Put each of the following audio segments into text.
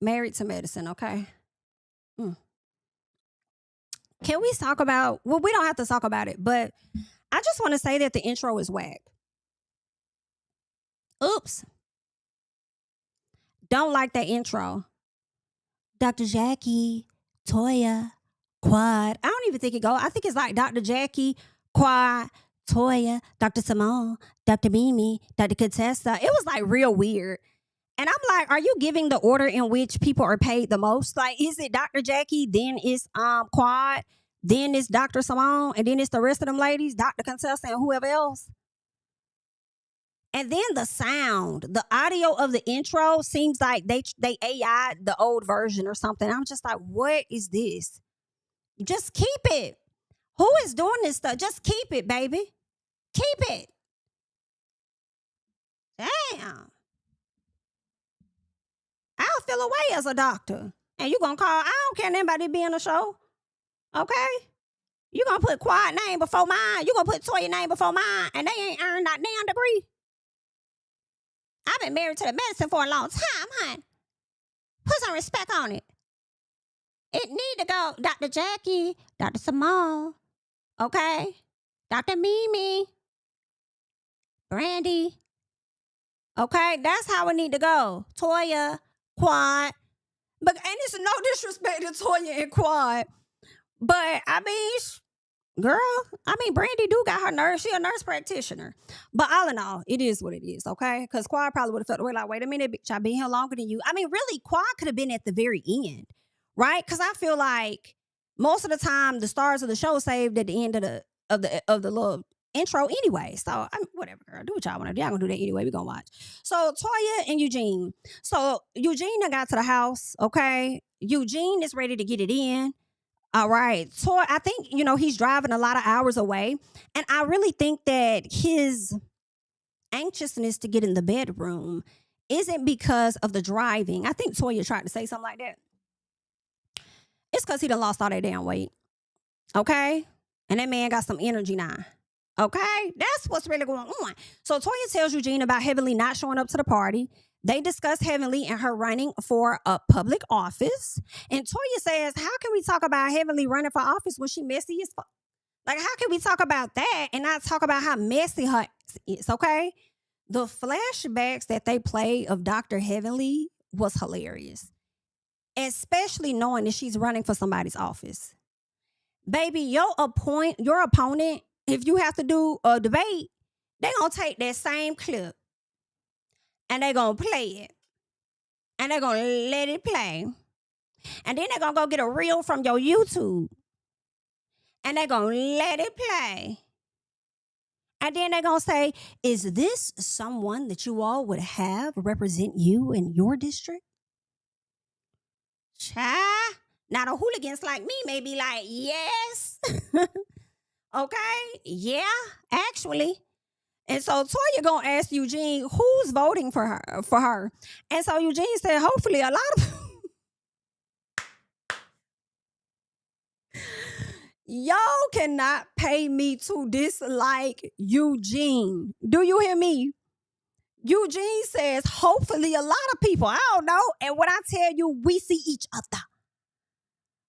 Married to medicine, okay? Mm. Can we talk about, well, we don't have to talk about it, but I just want to say that the intro is whack. Oops. Don't like that intro. Dr. Jackie, Toya, Quad. I don't even think it go. I think it's like Dr. Jackie, Quad, Toya, Dr. Simone, Dr. Mimi, Dr. Contessa. It was like real weird. And I'm like, are you giving the order in which people are paid the most? Like, is it Dr. Jackie, then it's Quad, then it's Dr. Simone, and then it's the rest of them ladies, Dr. Contessa and whoever else? And then the sound, the audio of the intro seems like they AI the old version or something. I'm just like, what is this? Just keep it. Who is doing this stuff? Just keep it, baby. Keep it. Damn. I'll feel away as a doctor. And you gonna call, I don't care anybody be in the show. Okay? You gonna put Quad name before mine. You gonna put Toya name before mine. And they ain't earned that damn degree. I've been married to the medicine for a long time, hon. Put some respect on it. It need to go Dr. Jackie, Dr. Simone, okay? Dr. Mimi, Brandy, okay? That's how it need to go. Toya, Quad. But, and it's no disrespect to Toya and Quad. But, I mean, Brandy do got her nurse. She a nurse practitioner. But all in all, it is what it is, okay? Because Quad probably would have felt the way like, wait a minute, bitch, I've been here longer than you. I mean, really, Quad could have been at the very end, right? Because I feel like most of the time the stars of the show saved at the end of the little intro anyway. So I mean, whatever, girl, do what y'all want to do. Y'all gonna do that anyway. We gonna watch. So Toya and Eugene. So Eugene done got to the house, okay? Eugene is ready to get it in. All right. So I think, he's driving a lot of hours away. And I really think that his anxiousness to get in the bedroom isn't because of the driving. I think Toya tried to say something like that. It's because he done lost all that damn weight. Okay? And that man got some energy now. Okay? That's what's really going on. So Toya tells Eugene about Heavenly not showing up to the party. They discuss Heavenly and her running for a public office. And Toya says, how can we talk about Heavenly running for office when she messy as fuck? Like, how can we talk about that and not talk about how messy her is, okay? The flashbacks that they played of Dr. Heavenly was hilarious. Especially knowing that she's running for somebody's office. Baby, your opponent, if you have to do a debate, they're going to take that same clip. And they're going to play it. And they're going to let it play. And then they're going to go get a reel from your YouTube. And they're going to let it play. And then they're going to say, is this someone that you all would have represent you in your district? Child. Now, the hooligans like me may be like, yes. Okay? Yeah, actually. And so Toya gonna ask Eugene who's voting for her. And so Eugene said, hopefully a lot of y'all cannot pay me to dislike Eugene. Do you hear me? Eugene says, hopefully a lot of people. I don't know. And when I tell you, we see each other.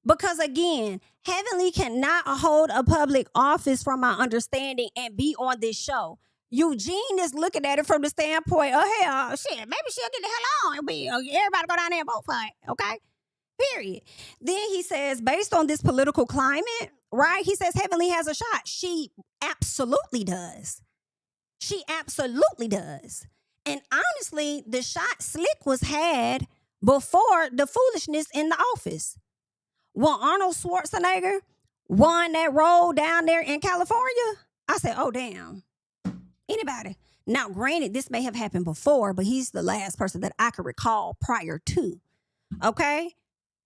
Because again, Heavenly cannot hold a public office from my understanding and be on this show. Eugene is looking at it from the standpoint of, hell, shit, maybe she'll get the hell on and everybody go down there and vote for it, okay? Period. Then he says, based on this political climate, right? He says Heavenly has a shot. She absolutely does. She absolutely does. And honestly, the shot Slick was had before the foolishness in the office. When Arnold Schwarzenegger won that role down there in California, I said, oh, damn. Anybody. Now, granted, this may have happened before, but he's the last person that I could recall prior to. Okay?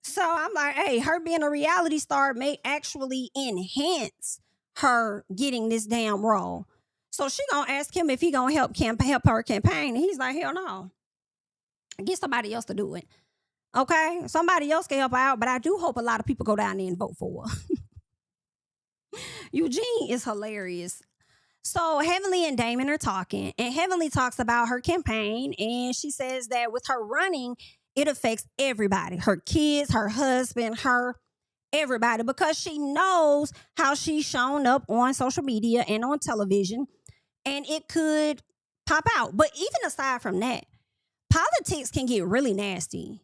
So I'm like, hey, her being a reality star may actually enhance her getting this damn role. So she gonna ask him if he gonna help her campaign. And he's like, hell no. Get somebody else to do it. Okay? Somebody else can help her out, but I do hope a lot of people go down there and vote for her. Eugene is hilarious. So Heavenly and Damon are talking, and Heavenly talks about her campaign, and she says that with her running, It affects everybody, her kids, her husband, her, everybody, because she knows how she's shown up on social media and on television, and it could pop out. But even aside from that, politics can get really nasty.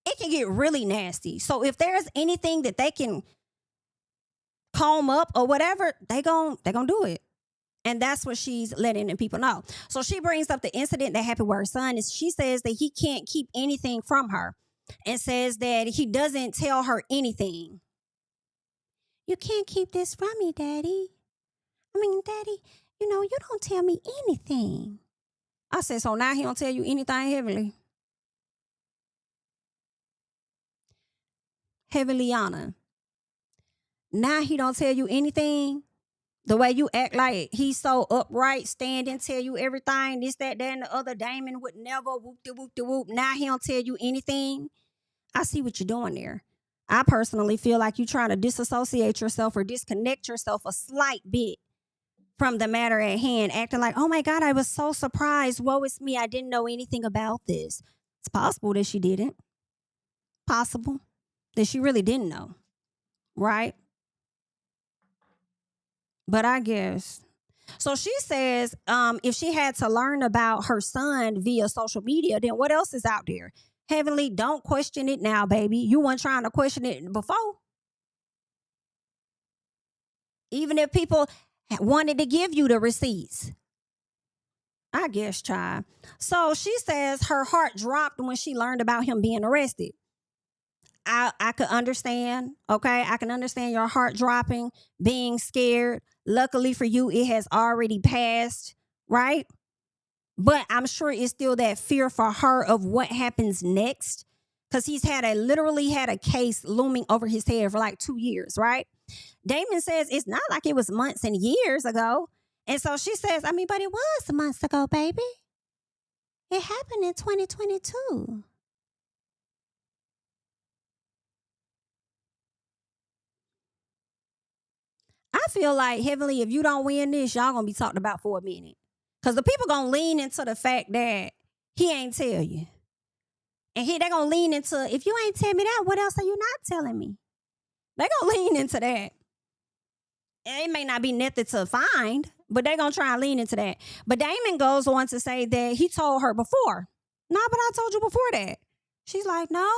It can get really nasty. So if there's anything that they can comb up or whatever, they gon' do it. And that's what she's letting the people know. So she brings up the incident that happened with her son. She says that he can't keep anything from her and says that he doesn't tell her anything. You can't keep this from me, Daddy. I mean, Daddy, you don't tell me anything. I said, so now he don't tell you anything, Heavenly? Heavenlyana. Now he don't tell you anything? The way you act like he's so upright, standing, tell you everything, this, that, and the other. Damon would never whoop-de-whoop-de-whoop. Now he don't tell you anything. I see what you're doing there. I personally feel like you're trying to disassociate yourself or disconnect yourself a slight bit from the matter at hand, acting like, oh my God, I was so surprised. Woe is me. I didn't know anything about this. It's possible that she didn't. Possible that she really didn't know. Right? But I guess. So she says if she had to learn about her son via social media, then what else is out there? Heavenly, don't question it now, baby. You weren't trying to question it before. Even if people wanted to give you the receipts. I guess, child. So she says her heart dropped when she learned about him being arrested. I could understand, okay? I can understand your heart dropping, being scared. Luckily for you, it has already passed, right? But I'm sure it's still that fear for her of what happens next, because he's literally had a case looming over his head for like 2 years, right? Damon says it's not like it was months and years ago. And so she says, but it was months ago, baby. It happened in 2022. I feel like, Heavenly, if you don't win this, y'all gonna be talked about for a minute. Because the people gonna lean into the fact that he ain't tell you. And they gonna lean into, if you ain't tell me that, what else are you not telling me? They gonna lean into that. It may not be nothing to find, but they gonna try and lean into that. But Damon goes on to say that he told her before. No, but I told you before that. She's like, no.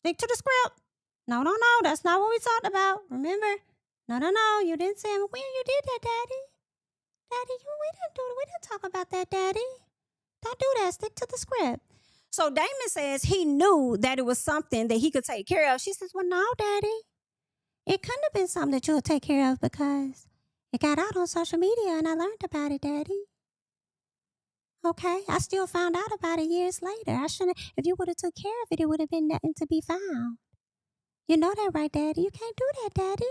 Stick to the script. No, that's not what we talked about. Remember? No, you didn't say when you did that, Daddy. Daddy, we didn't talk about that, Daddy. Don't do that. Stick to the script. So Damon says he knew that it was something that he could take care of. She says, well, no, Daddy. It couldn't have been something that you would take care of because it got out on social media and I learned about it, Daddy. Okay, I still found out about it years later. I shouldn't. If you would have took care of it, it would have been nothing to be found. You know that, right, Daddy? You can't do that, Daddy.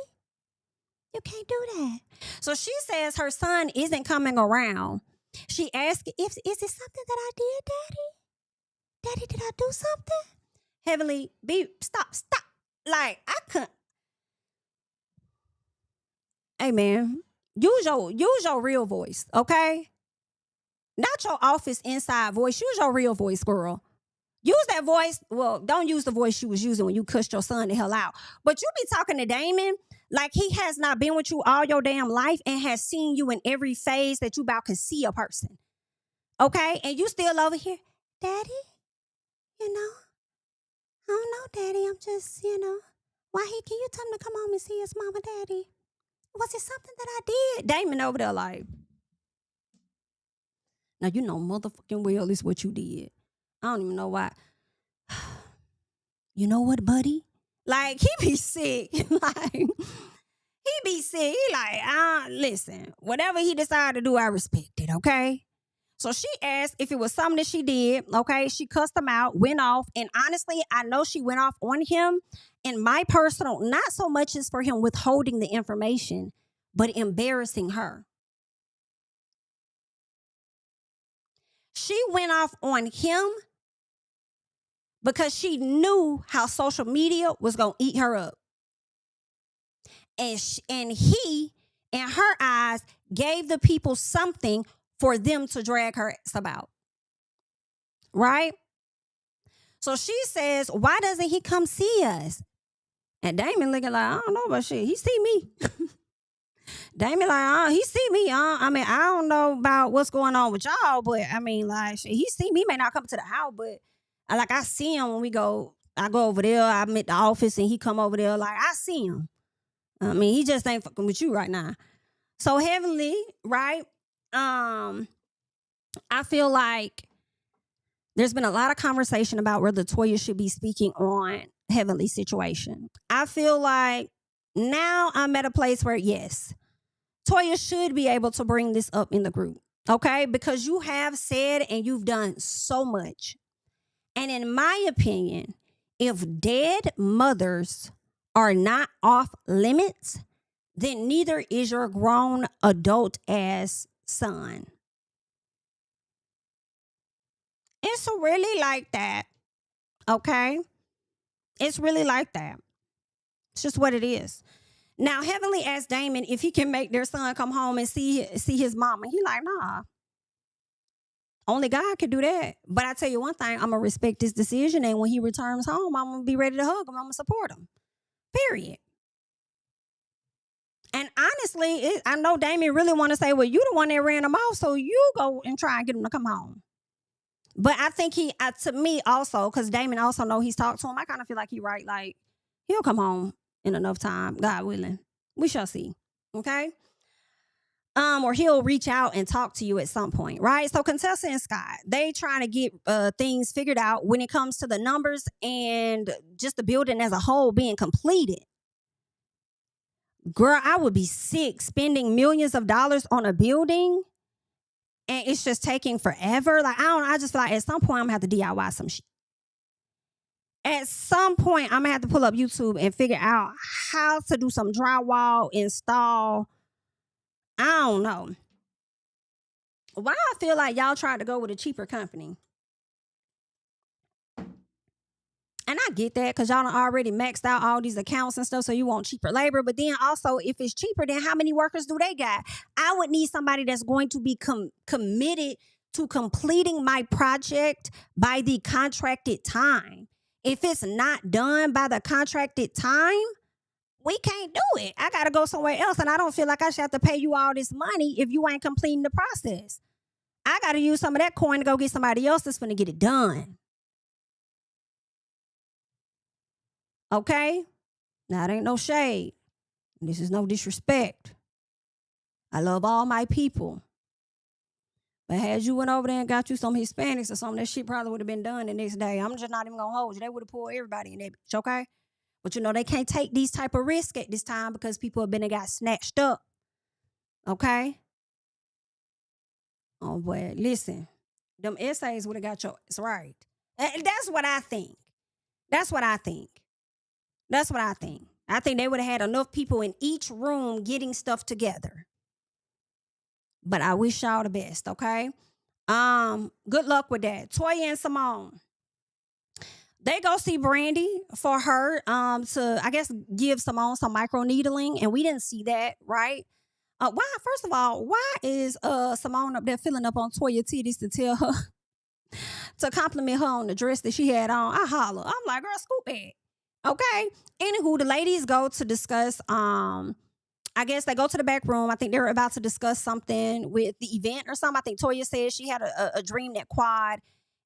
You can't do that. So she says her son isn't coming around. She asked, is it something that I did, Daddy? Daddy, did I do something? Heavenly, stop. Like, I couldn't. Hey, man, use your real voice, okay? Not your office inside voice. Use your real voice, girl. Use that voice. Well, don't use the voice you was using when you cussed your son the hell out. But you be talking to Damon like he has not been with you all your damn life and has seen you in every phase that you about can see a person. Okay? And you still over here, Daddy, I don't know, Daddy. I'm just, why can you tell him to come home and see his mama, Daddy? Was it something that I did? Damon over there like, now you know motherfucking well is what you did. I don't even know why. You know what, buddy? Like, he be sick. Like, he be sick. He like, listen, whatever he decided to do, I respect it, okay? So she asked if it was something that she did, okay? She cussed him out, went off, and honestly, I know she went off on him. And my personal, not so much as for him withholding the information, but embarrassing her. She went off on him because she knew how social media was going to eat her up. And he, in her eyes, gave the people something for them to drag her ass about. Right? So she says, why doesn't he come see us? And Damon looking like, I don't know about shit. He see me. Damon like, he see me. I mean, I don't know about what's going on with y'all, but I mean, like, shit, he see me. He may not come to the house, but I see him when we go. I go over there. I'm at the office, and he come over there. Like, I see him. I mean, he just ain't fucking with you right now. So Heavenly, right? I feel like there's been a lot of conversation about whether Toya should be speaking on Heavenly's situation. I feel like now I'm at a place where, yes, Toya should be able to bring this up in the group, okay? Because you have said and you've done so much. And in my opinion, if dead mothers are not off limits, then neither is your grown adult ass son. It's really like that, okay? It's really like that. It's just what it is. Now, Heavenly asked Damon if he can make their son come home and see his mama. He like, nah. Only God could do that. But I tell you one thing, I'm going to respect his decision. And when he returns home, I'm going to be ready to hug him. I'm going to support him. Period. And honestly, I know Damon really want to say, well, you the one that ran him off, so you go and try and get him to come home. But I think to me also, because Damon also know he's talked to him, I kind of feel like he right. Like, he'll come home in enough time, God willing. We shall see. Okay? Or he'll reach out and talk to you at some point, right? So Contessa and Scott, they trying to get things figured out when it comes to the numbers and just the building as a whole being completed. Girl, I would be sick spending millions of dollars on a building and it's just taking forever. Like, I just feel like at some point I'm gonna have to DIY some shit. At some point I'm gonna have to pull up YouTube and figure out how to do some drywall, install. I don't know. Why I feel like y'all tried to go with a cheaper company. And I get that because y'all done already maxed out all these accounts and stuff, so you want cheaper labor. But then also, if it's cheaper, then how many workers do they got? I would need somebody that's going to be committed to completing my project by the contracted time. If it's not done by the contracted time, we can't do it. I got to go somewhere else, and I don't feel like I should have to pay you all this money if you ain't completing the process. I got to use some of that coin to go get somebody else that's going to get it done. Okay? Now, it ain't no shade. This is no disrespect. I love all my people. But had you went over there and got you some Hispanics or something, that shit probably would have been done the next day. I'm just not even going to hold you. They would have pulled everybody in that bitch, okay? But you know, they can't take these type of risks at this time because people have been and got snatched up. Okay? Oh, boy, listen. Them essays would have got your ass right. And that's what I think. That's what I think. That's what I think. I think they would have had enough people in each room getting stuff together. But I wish y'all the best, okay? Good luck with that. Toya and Simone. They go see Brandy for her to, I guess, give Simone some micro needling, and we didn't see that, right? Why? First of all, why is Simone up there filling up on Toya titties to tell her to compliment her on the dress that she had on? I holler. I'm like, girl, scoop it. Okay. Anywho, the ladies go to discuss. I guess they go to the back room. I think they were about to discuss something with the event or something. I think Toya said she had a dream that Quad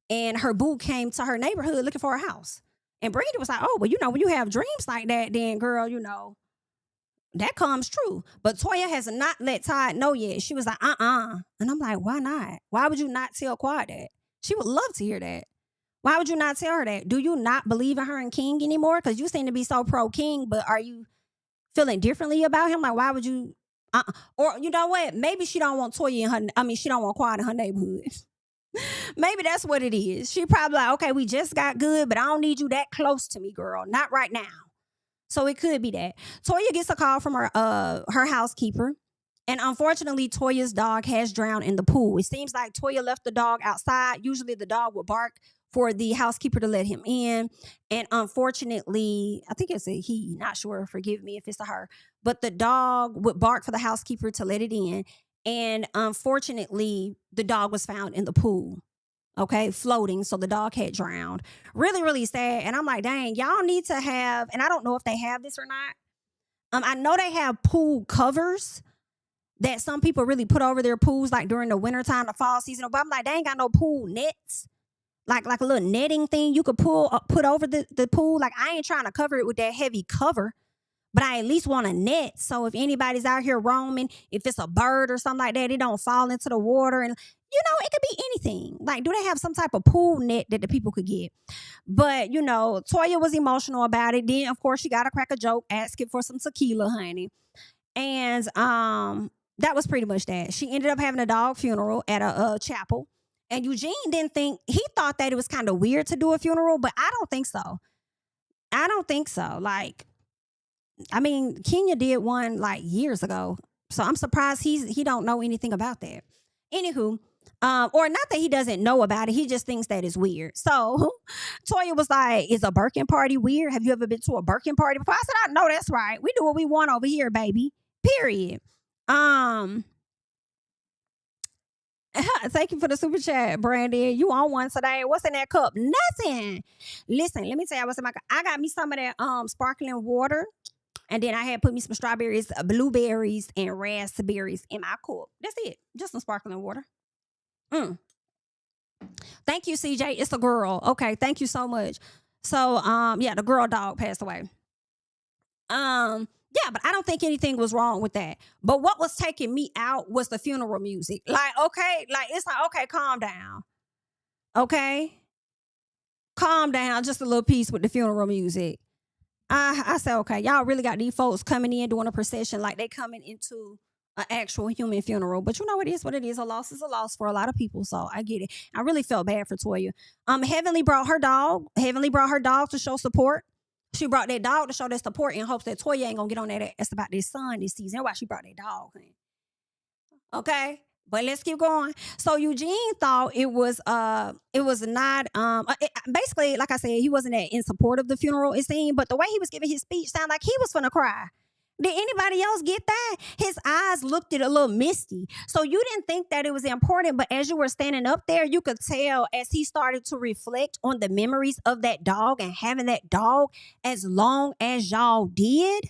and her boo came to her neighborhood looking for a house. And Brandy was like, oh, well, you know, when you have dreams like that, then girl, you know, that comes true. But Toya has not let Todd know yet. She was like, And I'm like, why not? Why would you not tell Quad that? She would love to hear that. Why would you not tell her that? Do you not believe in her and King anymore? Because you seem to be so pro King, but are you feeling differently about him? Like, why would you? Or you know what? Maybe she don't want Toya in her. She don't want Quad in her neighborhood. Maybe that's what it is. She probably like, okay, we just got good, but I don't need you that close to me, girl. Not right now. So it could be that. Toya gets a call from her housekeeper. And unfortunately, Toya's dog has drowned in the pool. It seems like Toya left the dog outside. Usually the dog would bark for the housekeeper to let him in. And unfortunately, I think it's a he, not sure, forgive me if it's a her, but the dog would bark for the housekeeper to let it in. And unfortunately, the dog was found in the pool. okay, floating. So the dog had drowned. Really, really sad. And I'm like, dang, y'all need to have, and I don't know if they have this or not. I know they have pool covers that some people really put over their pools, like during the wintertime, the fall season. But I'm like, they ain't got no pool nets, like a little netting thing you could put over the pool. Like, I ain't trying to cover it with that heavy cover, but I at least want a net. So if anybody's out here roaming, if it's a bird or something like that, it don't fall into the water. And it could be anything. Like, do they have some type of pool net that the people could get? But Toya was emotional about it. Then of course she got to crack a joke, asking for some tequila, honey. And that was pretty much that. She ended up having a dog funeral at a chapel. And Eugene he thought that it was kind of weird to do a funeral, but I don't think so. I don't think so. Like, I mean, Kenya did one like years ago. So I'm surprised he don't know anything about that. Anywho, or not that he doesn't know about it, he just thinks that is weird. So Toya was like, is a Birkin party weird? Have you ever been to a Birkin party before? I said, I know that's right. We do what we want over here, baby. Period. Thank you for the super chat, Brandon. You on one today? What's in that cup? Nothing. Listen, let me tell you what's in my cup. I got me some of that sparkling water, and then I had put me some strawberries, blueberries, and raspberries in my cup. That's it. Just some sparkling water. Thank you, CJ. It's a girl. Okay, thank you so much. So, yeah, the girl dog passed away. Yeah, but I don't think anything was wrong with that. But what was taking me out was the funeral music. Like, okay, like it's like, okay, calm down. Okay? Calm down, just a little piece with the funeral music. I said, okay, y'all really got these folks coming in doing a procession like they coming into an actual human funeral. But it is what it is. A loss is a loss for a lot of people. So I get it. I really felt bad for Toya. Heavenly brought her dog. Heavenly brought her dog to show support. She brought that dog to show that support in hopes that Toya ain't gonna get on that ass about this son this season. That's why she brought that dog. Okay, but let's keep going. So Eugene thought it was not basically, like I said, he wasn't that in support of the funeral, it seemed, but the way he was giving his speech sounded like he was finna cry. Did anybody else get that? His eyes looked a little misty. So you didn't think that it was important, but as you were standing up there, you could tell as he started to reflect on the memories of that dog and having that dog as long as y'all did,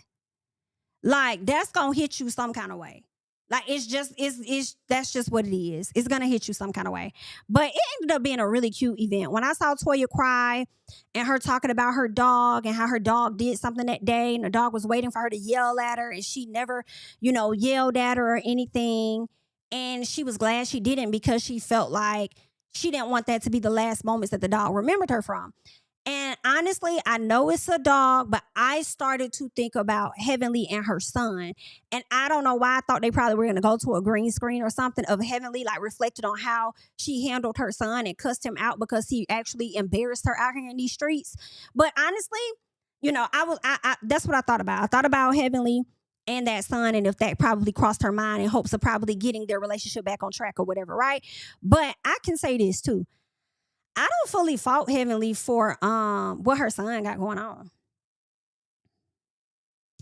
like, that's gonna hit you some kind of way. Like, that's just what it is. It's gonna hit you some kind of way. But it ended up being a really cute event. When I saw Toya cry and her talking about her dog and how her dog did something that day and the dog was waiting for her to yell at her and she never, yelled at her or anything. And she was glad she didn't because she felt like she didn't want that to be the last moments that the dog remembered her from. And honestly, I know it's a dog, but I started to think about Heavenly and her son. And I don't know why I thought they probably were going to go to a green screen or something of Heavenly, like reflected on how she handled her son and cussed him out because he actually embarrassed her out here in these streets. But honestly, that's what I thought about. I thought about Heavenly and that son, and if that probably crossed her mind in hopes of probably getting their relationship back on track or whatever, right? But I can say this too. I don't fully fault Heavenly for what her son got going on.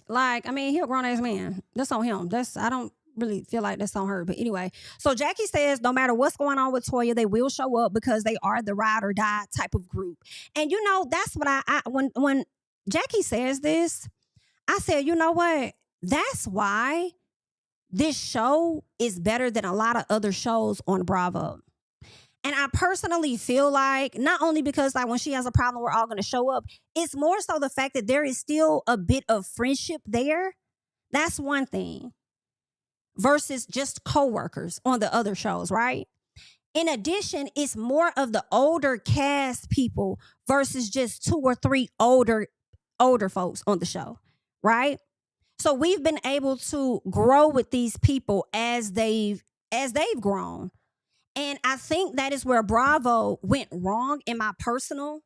Like, I mean, he a grown ass man. That's on him. I don't really feel like that's on her. But anyway, so Jackie says no matter what's going on with Toya, they will show up because they are the ride or die type of group. And that's what when Jackie says this, I said, you know what? That's why this show is better than a lot of other shows on Bravo. And I personally feel like, not only because like when she has a problem, we're all going to show up. It's more so the fact that there is still a bit of friendship there. That's one thing. Versus just coworkers on the other shows, right? In addition, it's more of the older cast people versus just 2 or 3 older folks on the show, right? So we've been able to grow with these people as they've grown. And I think that is where Bravo went wrong in my personal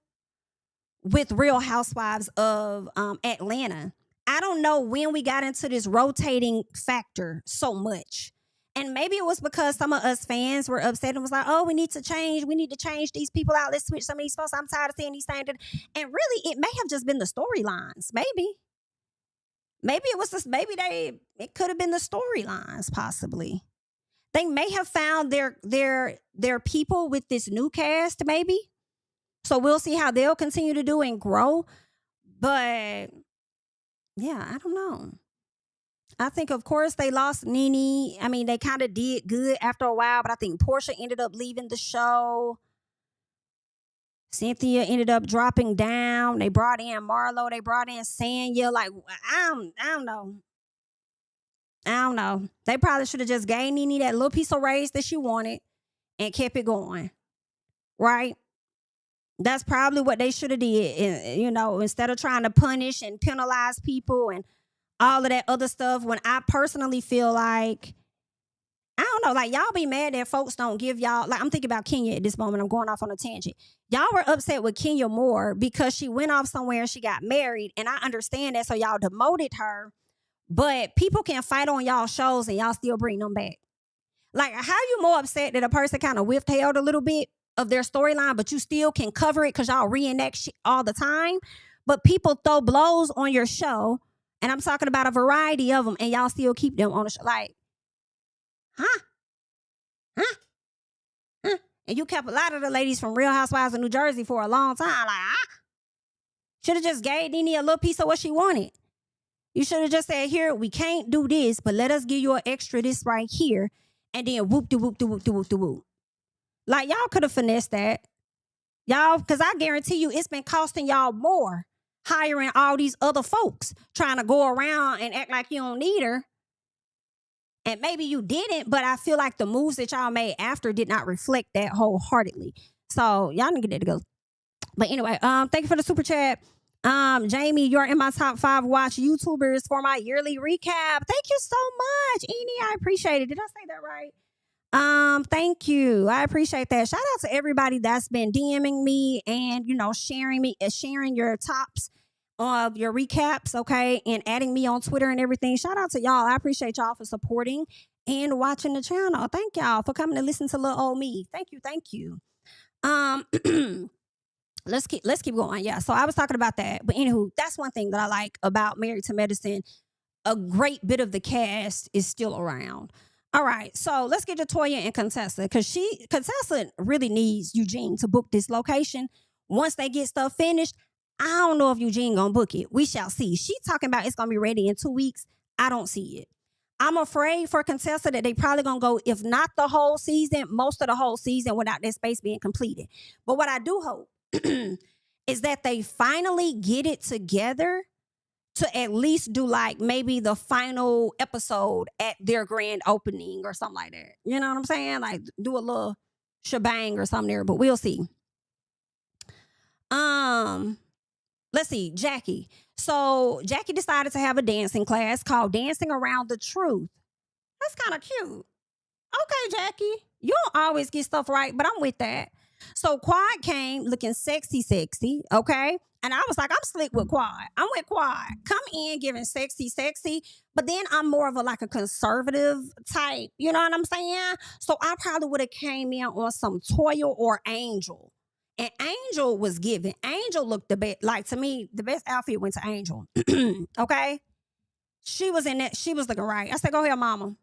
with Real Housewives of Atlanta. I don't know when we got into this rotating factor so much. And maybe it was because some of us fans were upset and was like, oh, we need to change. We need to change these people out. Let's switch some of these folks. I'm tired of seeing these things. And really, it may have just been the storylines. Maybe it was just, it could have been the storylines possibly They may have found their people with this new cast, maybe. So we'll see how they'll continue to do and grow. But yeah, I don't know. I think, of course, they lost Nene. I mean, they kind of did good after a while, but I think Portia ended up leaving the show. Cynthia ended up dropping down. They brought in Marlo. They brought in Sanya. Like, I don't know. I don't know. They probably should have just gave Nene that little piece of raise that she wanted and kept it going. Right? That's probably what they should have did. You know, instead of trying to punish and penalize people and all of that other stuff. When I personally feel like, I don't know, like y'all be mad that folks don't give y'all, like I'm thinking about Kenya at this moment. I'm going off on a tangent. Y'all were upset with Kenya more because she went off somewhere and she got married. And I understand that. So y'all demoted her. But people can fight on y'all shows and y'all still bring them back. Like, how you more upset that a person kind of withheld a little bit of their storyline, but you still can cover it because y'all reenact shit all the time? But people throw blows on your show, and I'm talking about a variety of them, and y'all still keep them on the show. Like, huh? Huh? Huh? And you kept a lot of the ladies from Real Housewives of New Jersey for a long time. Like, should have just gave Nene a little piece of what she wanted. You should have just said, here, we can't do this, but let us give you an extra this right here. And then whoop de whoop de whoop de whoop de whoop. Like, y'all could have finessed that. Y'all, because I guarantee you it's been costing y'all more hiring all these other folks trying to go around and act like you don't need her. And maybe you didn't, but I feel like the moves that y'all made after did not reflect that wholeheartedly. So y'all need to get that to go. But anyway, thank you for the super chat. Jamie, you're in my top 5 watch YouTubers for my yearly recap. Thank you so much, Eni. I appreciate it. Did I say that right? Thank you. I appreciate that. Shout out to everybody that's been DMing me and, you know, sharing your tops of your recaps, okay, and adding me on Twitter and everything. Shout out to y'all. I appreciate y'all for supporting and watching the channel. Thank y'all for coming to listen to little old me. Thank you. Let's keep going. Yeah. So I was talking about that. But anywho, that's one thing that I like about Married to Medicine. A great bit of the cast is still around. All right. So let's get to Toya and Contessa, because Contessa really needs Eugene to book this location. Once they get stuff finished, I don't know if Eugene gonna book it. We shall see. She talking about it's gonna be ready in 2 weeks. I don't see it. I'm afraid for Contessa that they probably gonna go, if not the whole season, most of the whole season without that space being completed. But what I do hope is that they finally get it together to at least do like maybe the final episode at their grand opening or something like that. You know what I'm saying? Like do a little shebang or something there, but we'll see. Let's see, Jackie. So Jackie decided to have a dancing class called Dancing Around the Truth. That's kind of cute. Okay, Jackie. You don't always get stuff right, but I'm with that. So Quad came looking sexy, okay? And I was like, I'm slick with Quad. I'm with Quad. Come in giving sexy, but then I'm more of a conservative type. You know what I'm saying? So I probably would have came in on some Toya or Angel. And Angel was giving. Angel looked the best. Like, to me, the best outfit went to Angel. Okay? She was in that. She was looking right. I said, go ahead, mama.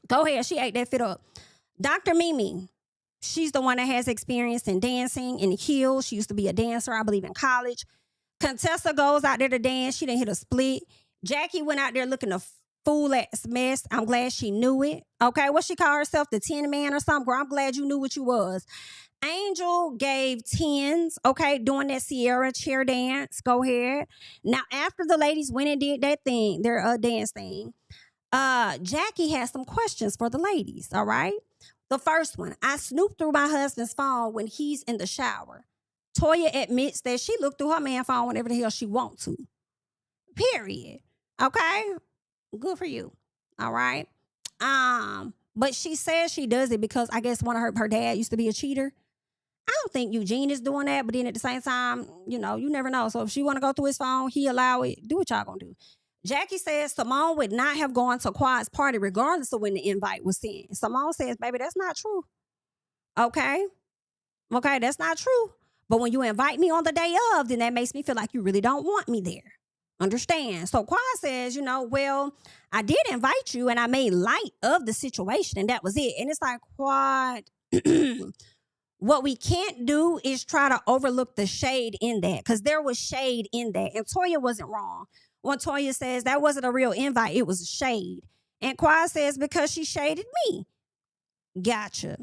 Go ahead. She ate that fit up. Dr. Mimi. She's the one that has experience in dancing in heels. She used to be a dancer, I believe, in college. Contessa goes out there to dance. She didn't hit a split. Jackie went out there looking a fool-ass mess. I'm glad she knew it. Okay, what she call herself? The 10 man or something? Girl, I'm glad you knew what you was. Angel gave 10s, okay, doing that Sierra chair dance. Go ahead. Now, after the ladies went and did that thing, their dance thing, Jackie has some questions for the ladies, all right? The first one, I snooped through my husband's phone when he's in the shower. Toya admits that she looked through her man's phone whenever the hell she wants to. Period. Okay? Good for you. All right? But she says she does it because I guess one of her dad used to be a cheater. I don't think Eugene is doing that, but then at the same time, you know, you never know. So if she want to go through his phone, he allow it. Do what y'all gonna do. Jackie says Simone would not have gone to Quad's party regardless of when the invite was sent. Simone says, baby, that's not true. Okay, that's not true. But when you invite me on the day of, then that makes me feel like you really don't want me there. Understand? So Quad says, well, I did invite you and I made light of the situation and that was it. And it's like, Quad, what we can't do is try to overlook the shade in that, because there was shade in that. And Toya wasn't wrong when Toya says that wasn't a real invite, it was a shade. And Quad says, because she shaded me. Gotcha.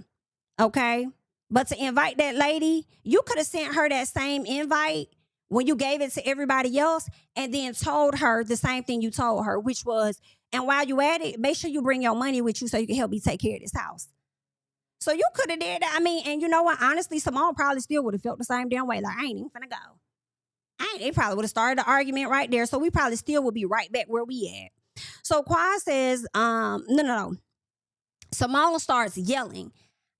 Okay. But to invite that lady, you could have sent her that same invite when you gave it to everybody else and then told her the same thing you told her, which was, and while you at it, make sure you bring your money with you so you can help me take care of this house. So you could have did that. I mean, and you know what? Honestly, Simone probably still would have felt the same damn way. Like, I ain't even finna go. They probably would have started the argument right there. So we probably still would be right back where we at. So Quad says, no. Simone starts yelling.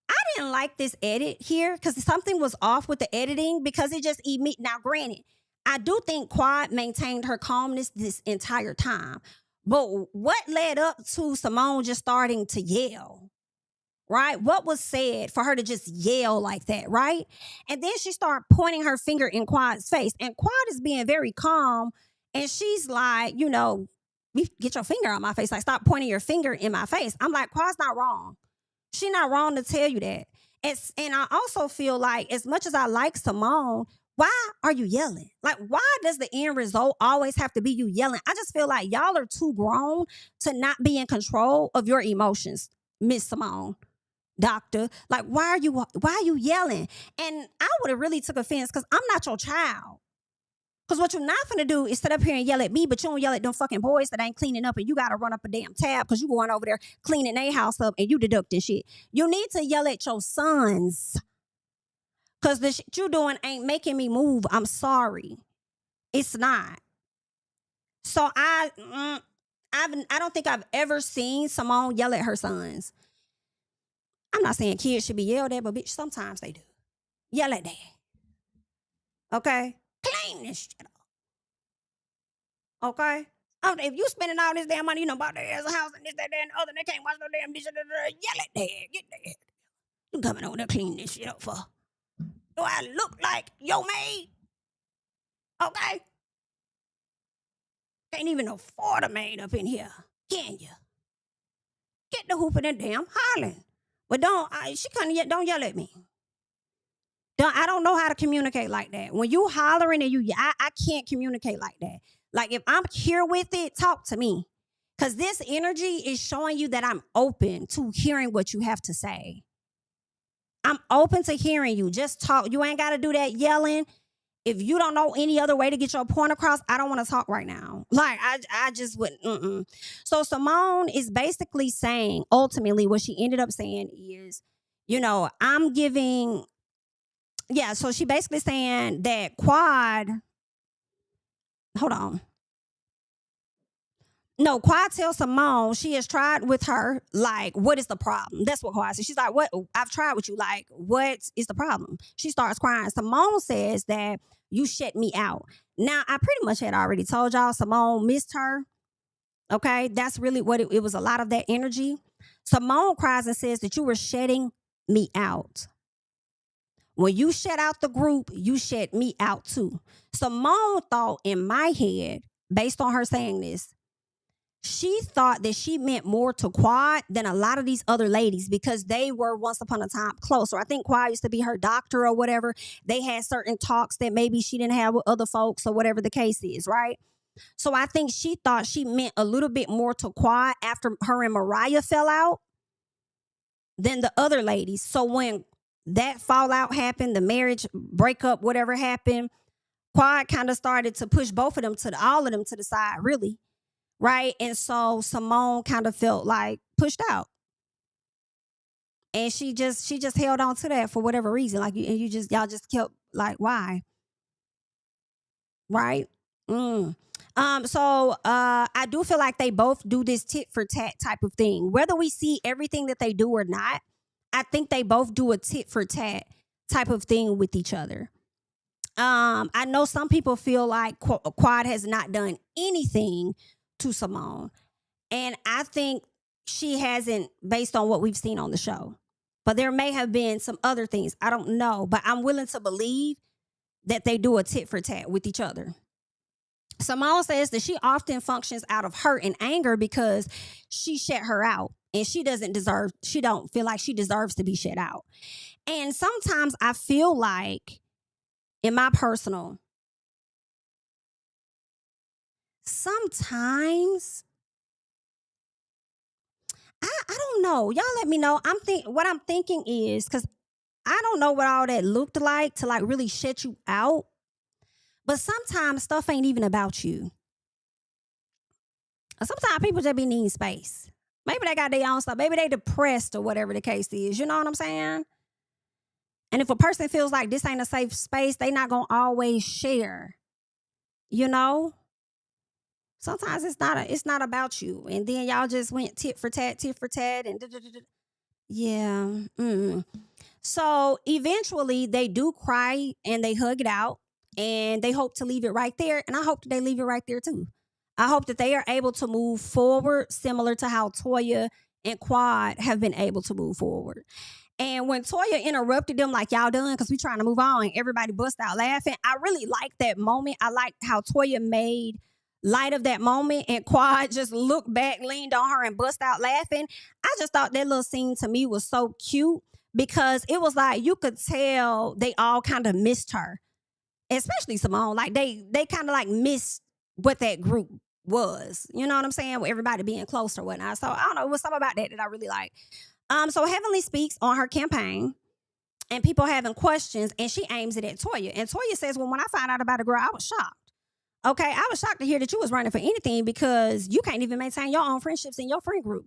I didn't like this edit here because something was off with the editing, because it just now granted, I do think Quad maintained her calmness this entire time. But what led up to Simone just starting to yell? Right? What was said for her to just yell like that, right? And then she started pointing her finger in Quad's face. And Quad is being very calm. And she's like, get your finger out my face. Like, stop pointing your finger in my face. I'm like, Quad's not wrong. She's not wrong to tell you that. And I also feel like, as much as I like Simone, why are you yelling? Like, why does the end result always have to be you yelling? I just feel like y'all are too grown to not be in control of your emotions, Miss Simone. Doctor, like, why are you yelling? And I would have really took offense, because I'm not your child. Because what you're not gonna do is sit up here and yell at me, but you don't yell at them fucking boys that ain't cleaning up, and you gotta run up a damn tab because you going over there cleaning their house up and you deducting shit. You need to yell at your sons, because the shit you doing ain't making me move. I'm sorry, it's not. So I don't think I've ever seen Simone yell at her sons. I'm not saying kids should be yelled at, but bitch, sometimes they do. Yell at dad. Okay? Clean this shit up. Okay? If you spending all this damn money, bought their ass a house and this, that, and the other, and they can't watch no damn dish, yell at dad. Get dad. You coming over there clean this shit up for? Do I look like your maid? Okay? Can't even afford a maid up in here, can you? Get the hoop in that damn hollering. But don't yell at me. I don't know how to communicate like that. When you hollering and I can't communicate like that. Like, if I'm here with it, talk to me. Because this energy is showing you that I'm open to hearing what you have to say. I'm open to hearing you. Just talk. You ain't got to do that yelling. If you don't know any other way to get your point across, I don't want to talk right now. Like, I just wouldn't. So Simone is basically saying, ultimately, what she ended up saying is, I'm giving... Yeah, so she basically saying that Quad... Hold on. No, Quad tells Simone she has tried with her. Like, what is the problem? That's what Quad says. She's like, what? I've tried with you. Like, what is the problem? She starts crying. Simone says that you shut me out. Now, I pretty much had already told y'all Simone missed her. Okay, that's really what it was, a lot of that energy. Simone cries and says that you were shutting me out. When you shut out the group, you shut me out too. Simone thought in my head, based on her saying this, she thought that she meant more to Quad than a lot of these other ladies, because they were once upon a time closer. I think Quad used to be her doctor or whatever. They had certain talks that maybe she didn't have with other folks or whatever the case is, right? So I think she thought she meant a little bit more to Quad after her and Mariah fell out than the other ladies. So when that fallout happened, the marriage breakup, whatever happened, Quad kind of started to push all of them to the side, really. Right? And so Simone kind of felt like pushed out. And she just held on to that for whatever reason. Like, y'all just kept like, why? Right? So I do feel like they both do this tit for tat type of thing. Whether we see everything that they do or not, I think they both do a tit for tat type of thing with each other. I know some people feel like Quad has not done anything to Simone. And I think she hasn't, based on what we've seen on the show. But there may have been some other things. I don't know. But I'm willing to believe that they do a tit for tat with each other. Simone says that she often functions out of hurt and anger because she shut her out and she don't feel like she deserves to be shut out. And sometimes I feel like, in my personal, sometimes I don't know. Y'all let me know. What I'm thinking is, because I don't know what all that looked like to like really shut you out. But sometimes stuff ain't even about you. Sometimes people just be needing space. Maybe they got their own stuff. Maybe they depressed or whatever the case is. You know what I'm saying? And if a person feels like this ain't a safe space, they not gonna always share. You know? Sometimes it's not about you. And then y'all just went tit for tat, and yeah. So eventually they do cry and they hug it out and they hope to leave it right there. And I hope that they leave it right there too. I hope that they are able to move forward similar to how Toya and Quad have been able to move forward. And when Toya interrupted them, like, y'all done, because we trying to move on, everybody bust out laughing. I really liked that moment. I liked how Toya made light of that moment and Quad just looked back, leaned on her and bust out laughing. I just thought that little scene to me was so cute because it was like you could tell they all kind of missed her, especially Simone. Like they kind of like missed what that group was. You know what I'm saying? With everybody being close or whatnot. So I don't know. It was something about that I really like. So Heavenly speaks on her campaign and people having questions and she aims it at Toya. And Toya says, well, when I found out about a girl, I was shocked. Okay, I was shocked to hear that you was running for anything because you can't even maintain your own friendships in your friend group.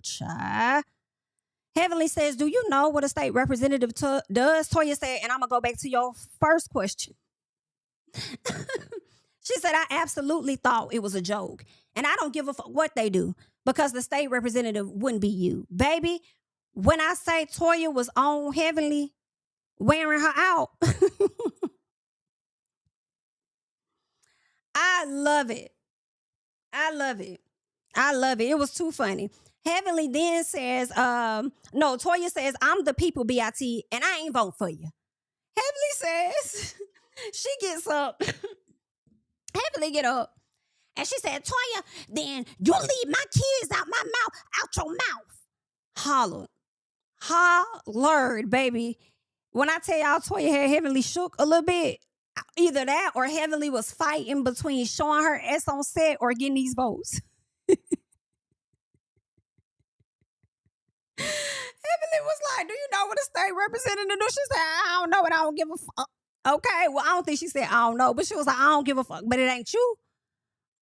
Heavenly says, do you know what a state representative does? Toya said, and I'm going to go back to your first question. She said, I absolutely thought it was a joke. And I don't give a fuck what they do because the state representative wouldn't be you. Baby, when I say Toya was on Heavenly, wearing her out, I love it. I love it. I love it. It was too funny. Heavenly then says, no, Toya says, I'm the people, BIT, and I ain't vote for you. Heavenly says, she gets up. Heavenly get up. And she said, Toya, then you leave my kids out my mouth, out your mouth. Hollered, baby. When I tell y'all Toya had Heavenly shook a little bit, either that or Heavenly was fighting between showing her ass on set or getting these votes. Heavenly was like, do you know what a state representative do? She said, I don't know and I don't give a fuck. Okay, well, I don't think she said I don't know, but she was like, I don't give a fuck, but it ain't you.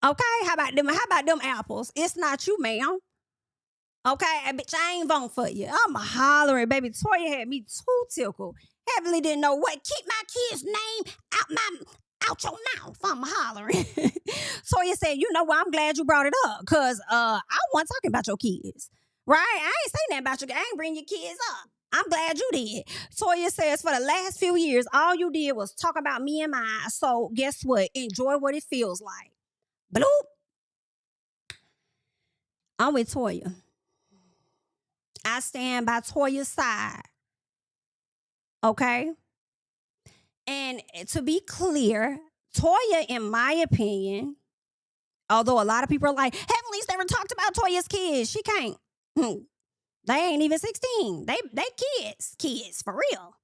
Okay, how about them apples? It's not you, ma'am. Okay, bitch, I ain't voting for you. I'm hollering, baby. Toya had me too tickled. Heavenly didn't know what. Keep my kid's name out your mouth. I'm hollering. Toya said, you know what? I'm glad you brought it up because I wasn't talking about your kids. Right? I ain't saying that about you. I ain't bring your kids up. I'm glad you did. Toya says, for the last few years, all you did was talk about me and mine. So guess what? Enjoy what it feels like. Bloop. I'm with Toya. I stand by Toya's side. Okay? And to be clear, Toya, in my opinion, although a lot of people are like, Heavenly's never talked about Toya's kids. She can't. They ain't even 16. They kids, for real.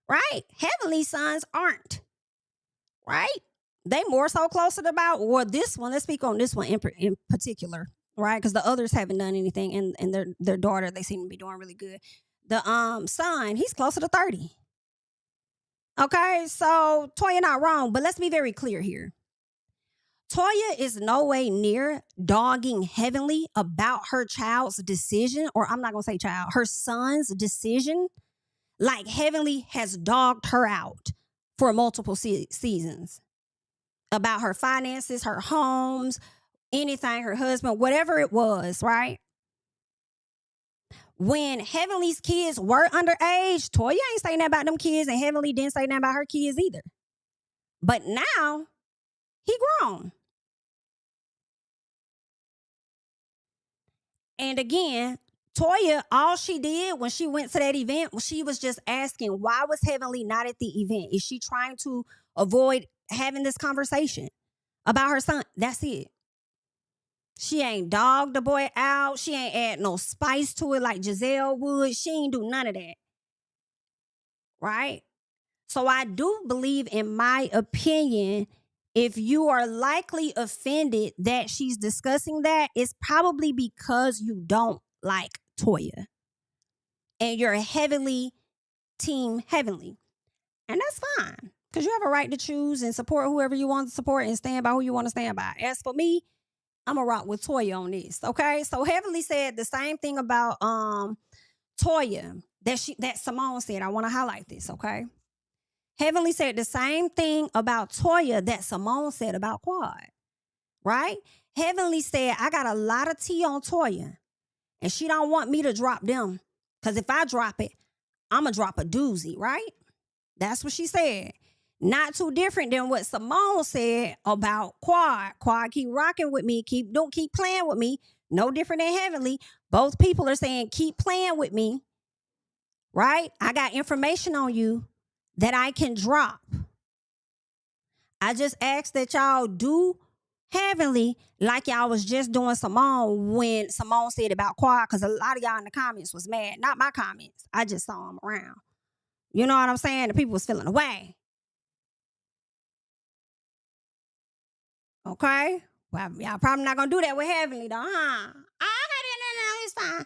Right? Heavenly's sons aren't. Right? They more so closer to about, or this one, let's speak on this one in particular. Right? Because the others haven't done anything, and their daughter, they seem to be doing really good. The son, he's closer to 30. Okay, so Toya not wrong, but let's be very clear here. Toya is no way near dogging Heavenly about her child's decision, or I'm not gonna say child, her son's decision, like Heavenly has dogged her out for multiple seasons about her finances, her homes, anything, her husband, whatever it was, right? When Heavenly's kids were underage, Toya ain't saying that about them kids, and Heavenly didn't say that about her kids either. But now, he grown. And again, Toya, all she did when she went to that event, she was just asking, why was Heavenly not at the event? Is she trying to avoid having this conversation? about her son. That's it. She ain't dogged the boy out. She ain't add no spice to it like Giselle would. She ain't do none of that. Right? So I do believe, in my opinion, if you are likely offended that she's discussing that, it's probably because you don't like Toya and you're heavily team Heavenly. And that's fine, because you have a right to choose and support whoever you want to support and stand by who you want to stand by. As for me, I'm going to rock with Toya on this. Okay. So Heavenly said the same thing about Toya that Simone said. I want to highlight this. Okay. Heavenly said the same thing about Toya that Simone said about Quad, right? Heavenly said, I got a lot of tea on Toya, and she don't want me to drop them, because if I drop it, I'm going to drop a doozy, right? That's what she said. Not too different than what Simone said about Quad. Quad, keep rocking with me. Keep playing with me. No different than Heavenly. Both people are saying, keep playing with me, right? I got information on you that I can drop. I just asked that y'all do Heavenly like y'all was just doing Simone when Simone said about Quad, because a lot of y'all in the comments was mad. Not my comments. I just saw them around. You know what I'm saying? The people was feeling away. Okay? Well, y'all probably not going to do that with Heavenly, though, huh? Okay, it's fine.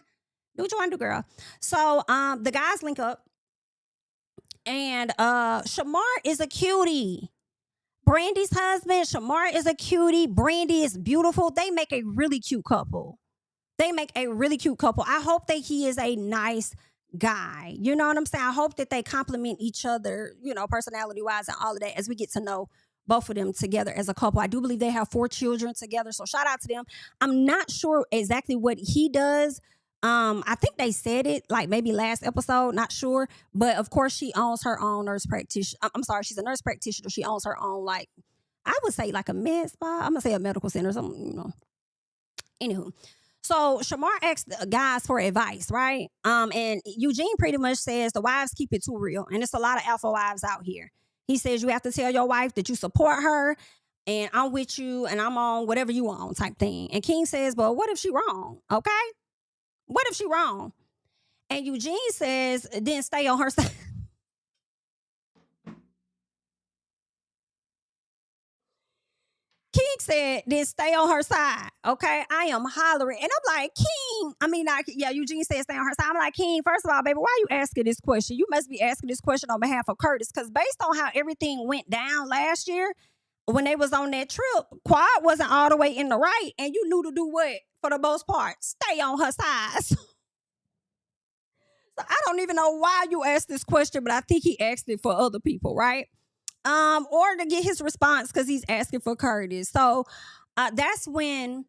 Do what you want to do, girl. So the guys link up, and Shamar is a cutie. Brandy's husband, Shamar, is a cutie. Brandy is beautiful. They make a really cute couple. I hope that he is a nice guy. You know what I'm saying? I hope that they complement each other, personality-wise and all of that, as we get to know both of them together as a couple. I do believe they have 4 children together, so shout out to them. I'm not sure exactly what he does. I think they said it like maybe last episode, not sure. But of course, she owns her own nurse practitioner. I'm sorry, she's a nurse practitioner. She owns her own, like, I would say like a med spa. I'm gonna say a medical center, something, Anywho. So Shamar asked the guys for advice, right? And Eugene pretty much says the wives keep it too real. And it's a lot of alpha wives out here. He says you have to tell your wife that you support her and I'm with you and I'm on whatever you want type thing. And King says, but what if she wrong? Okay? What if she wrong? And Eugene says, then stay on her side. King said, then stay on her side. Okay? I am hollering. And I'm like, King. Eugene said stay on her side. I'm like, King, first of all, baby, why are you asking this question? You must be asking this question on behalf of Curtis. Because based on how everything went down last year, when they was on that trip, Quad wasn't all the way in the right. And you knew to do what? For the most part, stay on her side. So I don't even know why you asked this question, but I think he asked it for other people, right? Or to get his response because he's asking for Curtis. So that's when,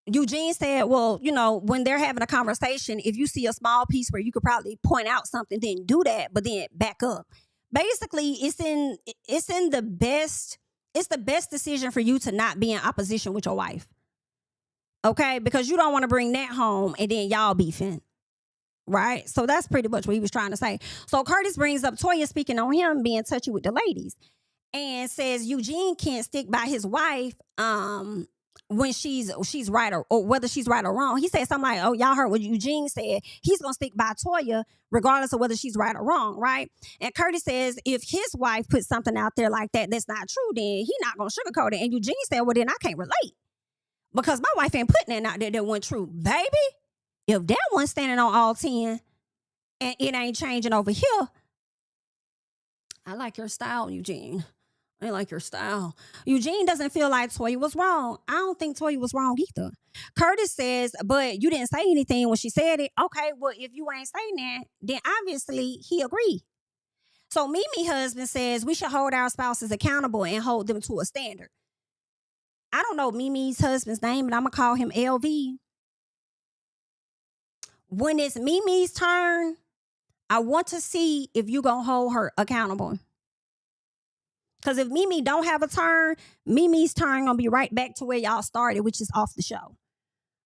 Eugene said, well, when they're having a conversation, if you see a small piece where you could probably point out something, then do that, but then back up. Basically, it's the best decision for you to not be in opposition with your wife. Okay? Because you don't want to bring that home and then y'all beefing. Right? So that's pretty much what he was trying to say. So Curtis brings up Toya speaking on him being touchy with the ladies and says Eugene can't stick by his wife when she's right or whether she's right or wrong. He said something like, oh, y'all heard what Eugene said. He's going to stick by Toya regardless of whether she's right or wrong, right? And Curtis says if his wife puts something out there like that's not true, then he's not going to sugarcoat it. And Eugene said, well, then I can't relate because my wife ain't putting that out there that wasn't true. Baby, if that one's standing on all 10 and it ain't changing over here, I like your style, Eugene. I like your style. Eugene doesn't feel like Toya was wrong. I don't think Toya was wrong either. Curtis says, but you didn't say anything when she said it. Okay, well, if you ain't saying that, then obviously he agreed. So Mimi's husband says we should hold our spouses accountable and hold them to a standard. I don't know Mimi's husband's name, but I'm going to call him LV. When it's Mimi's turn, I want to see if you going to hold her accountable. Because if Mimi don't have a turn, Mimi's turn going to be right back to where y'all started, which is off the show.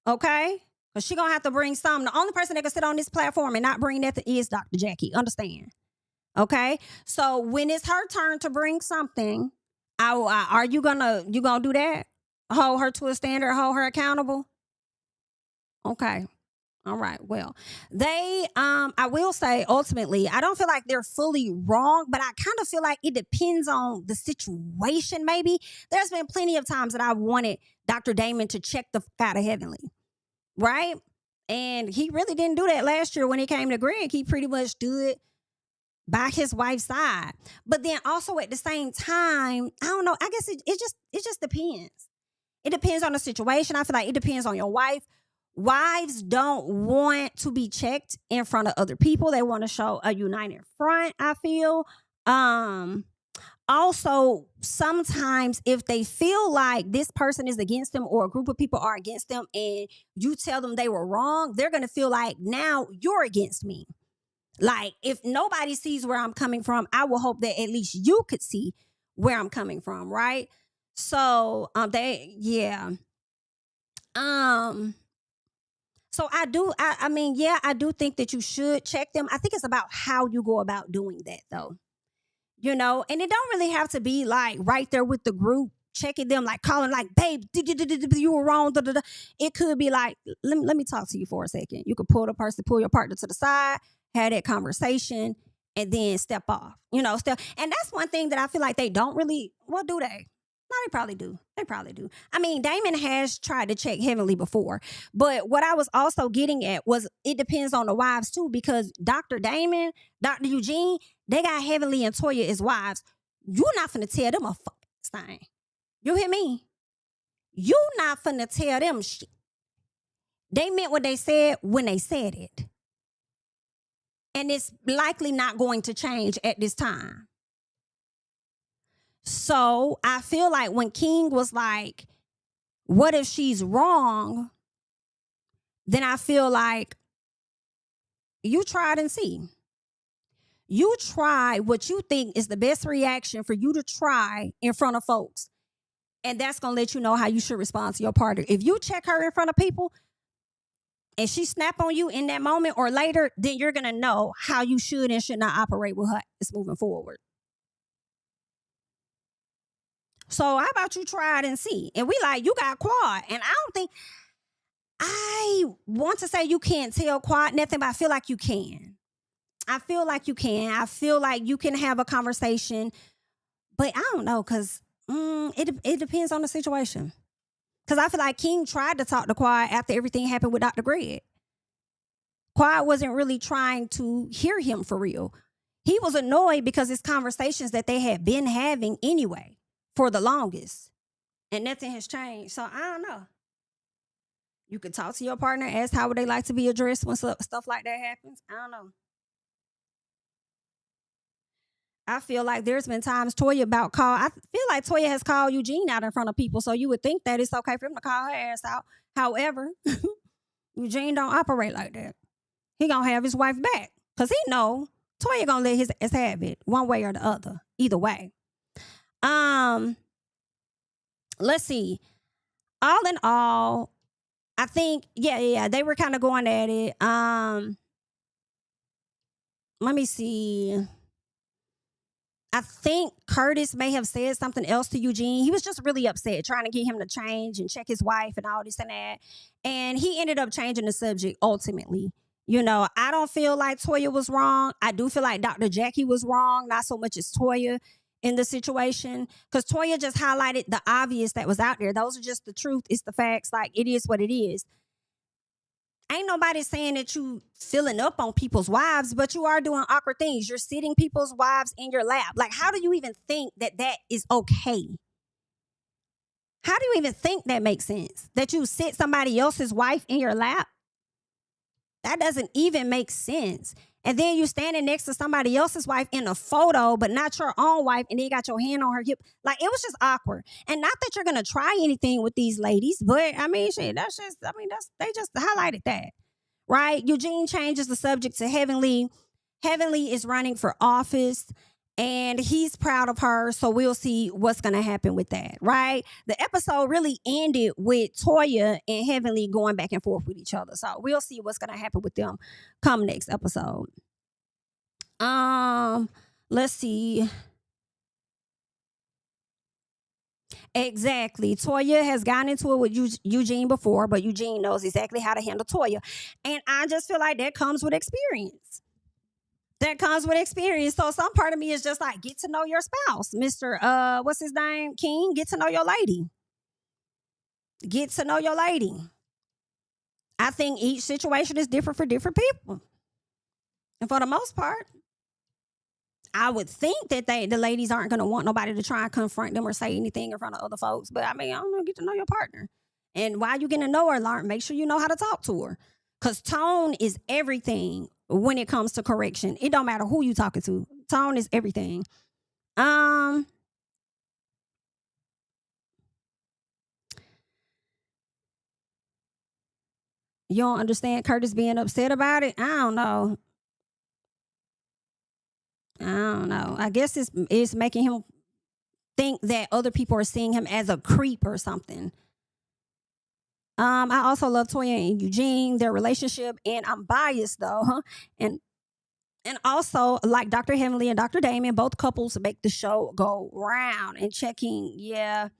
Okay? Because she going to have to bring something. The only person that can sit on this platform and not bring nothing is Dr. Jackie. Understand? Okay? So when it's her turn to bring something, Are you gonna do that? Hold her to a standard, hold her accountable? Okay. All right. Well, I will say ultimately, I don't feel like they're fully wrong, but I kind of feel like it depends on the situation, maybe. There's been plenty of times that I wanted Dr. Damon to check the out of Heavenly, right? And he really didn't do that last year when it came to Greg. He pretty much stood by his wife's side. But then also at the same time, I don't know, I guess it just depends. It depends on the situation. I feel like it depends on your wife. Wives don't want to be checked in front of other people. They want to show a united front, I feel. Um Also, sometimes if they feel like this person is against them or a group of people are against them and you tell them they were wrong, they're going to feel like now you're against me. Like if nobody sees where I'm coming from, I will hope that at least you could see where I'm coming from, right? So, they yeah. Um so I mean, yeah, I do think that you should check them. I think it's about how you go about doing that though. And it don't really have to be like right there with the group checking them, like calling like, babe, you were wrong. Da, da, da. It could be like, let me talk to you for a second. You could pull your partner to the side, have that conversation, and then step off. And that's one thing that I feel like they don't really, well, do they? No, they probably do. They probably do. I mean, Damon has tried to check Heavenly before, but what I was also getting at was it depends on the wives too, because Dr. Damon, Dr. Eugene, they got Heavenly and Toya as wives. You're not finna tell them a fucking thing. You hear me? You not finna tell them shit. They meant what they said when they said it. And it's likely not going to change at this time. So I feel like when King was like, what if she's wrong? Then I feel like you tried and see. You try what you think is the best reaction for you to try in front of folks. And that's going to let you know how you should respond to your partner. If you check her in front of people and she snap on you in that moment or later, then you're going to know how you should and should not operate with her as moving forward. So how about you try it and see? And we like, you got Quad. And I want to say you can't tell Quad nothing, but I feel like you can. I feel like you can. I feel like you can have a conversation, but I don't know, because it depends on the situation. Because I feel like King tried to talk to Quad after everything happened with Dr. Greg. Quad wasn't really trying to hear him for real. He was annoyed because it's conversations that they had been having anyway for the longest. And nothing has changed. So I don't know. You could talk to your partner, ask how would they like to be addressed when stuff like that happens. I don't know. I feel like there's been times Toya I feel like Toya has called Eugene out in front of people. So you would think that it's okay for him to call her ass out. However, Eugene don't operate like that. He gonna have his wife back. Cause he know Toya gonna let his ass have it one way or the other. Either way. Let's see. All in all, I think, yeah, they were kind of going at it. Let me see. I think Curtis may have said something else to Eugene. He was just really upset, trying to get him to change and check his wife and all this and that. And he ended up changing the subject ultimately. I don't feel like Toya was wrong. I do feel like Dr. Jackie was wrong, not so much as Toya in the situation. Because Toya just highlighted the obvious that was out there. Those are just the truth. It's the facts. Like, it is what it is. Ain't nobody saying that you filling up on people's wives, but you are doing awkward things. You're sitting people's wives in your lap. Like, how do you even think that that is okay? How do you even think that makes sense? That you sit somebody else's wife in your lap? That doesn't even make sense. And then you standing next to somebody else's wife in a photo, but not your own wife, and then you got your hand on her hip. Like, it was just awkward. And not that you're gonna try anything with these ladies, but I mean, shit, they just highlighted that. Right? Eugene changes the subject to Heavenly. Heavenly is running for office. And he's proud of her, so we'll see what's going to happen with that, right? The episode really ended with Toya and Heavenly going back and forth with each other. So we'll see what's going to happen with them come next episode. Let's see. Exactly. Toya has gotten into it with Eugene before, but Eugene knows exactly how to handle Toya. And I just feel like that comes with experience. That comes with experience. So some part of me is just like, get to know your spouse. Mr. What's his name? King, get to know your lady. Get to know your lady. I think each situation is different for different people. And for the most part, I would think that the ladies aren't going to want nobody to try and confront them or say anything in front of other folks. But I mean, I don't know, get to know your partner. And while you getting to know her, learn, make sure you know how to talk to her. Because tone is everything when it comes to correction. It don't matter who you talking to. Tone is everything. You don't understand Curtis being upset about it? I don't know. I guess it's making him think that other people are seeing him as a creep or something. I also love Toya and Eugene, their relationship, and I'm biased though, huh? And also, like Dr. Heavenly and Dr. Damien, both couples make the show go round and checking,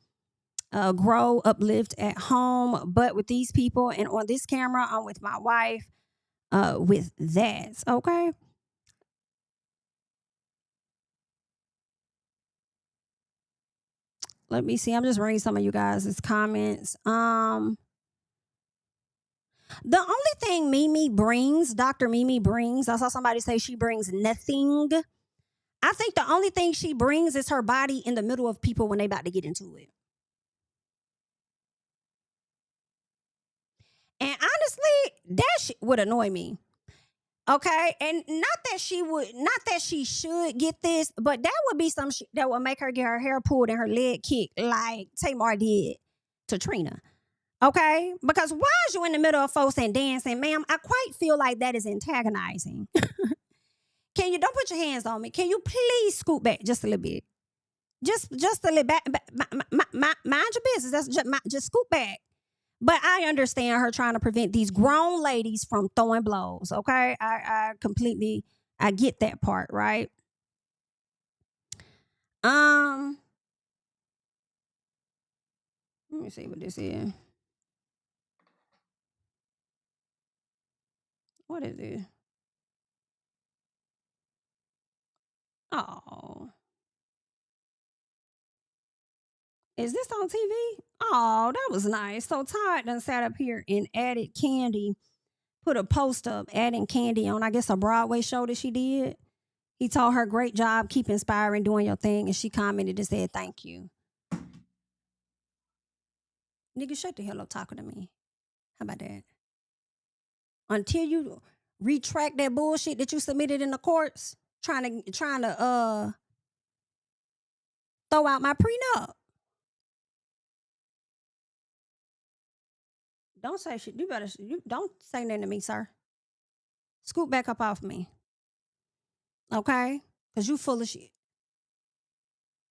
grow, uplift at home. But with these people and on this camera, I'm with my wife, with that. Okay. Let me see. I'm just reading some of you guys' comments. The only thing Dr. Mimi brings, I saw somebody say she brings nothing. I think the only thing she brings is her body in the middle of people when they about to get into it. And honestly, that shit would annoy me. Okay, and not that she should get this, but that would be some shit that would make her get her hair pulled and her leg kicked like Tamar did to Trina. Okay, because why is you in the middle of folks and dancing, ma'am? I quite feel like that is antagonizing. Can you don't put your hands on me? Can you please scoot back just a little bit? Just a little back. Mind your business. That's just scoot back. But I understand her trying to prevent these grown ladies from throwing blows. Okay, I completely get that part, right? Let me see what this is. What is it? Oh, is this on TV? Oh, that was nice. So Todd done sat up here and added Candy, put a post up adding Candy on, I guess, a Broadway show that she did. He told her, great job, keep inspiring, doing your thing. And she commented and said, thank you. Nigga, shut the hell up talking to me. How about that? Until you retract that bullshit that you submitted in the courts, trying to throw out my prenup. Don't say shit. You don't say nothing to me, sir. Scoot back up off me. Okay? Because you full of shit.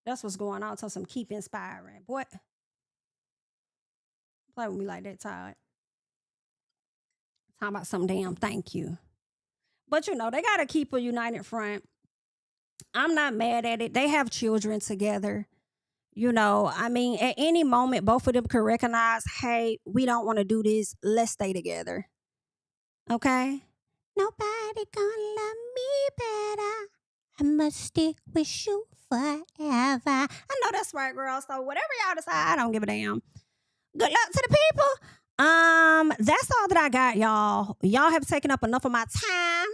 That's what's going on. So some keep inspiring. Boy, play with me like that, Todd. Talking about some damn thank you. But you know, they got to keep a united front. I'm not mad at it. They have children together. You know, I mean, at any moment, both of them could recognize, hey, we don't want to do this. Let's stay together. Okay? Nobody gonna love me better. I must stick with you forever. I know that's right, girl. So whatever y'all decide, I don't give a damn. Good luck to the people. That's all that I got, y'all. Y'all have taken up enough of my time.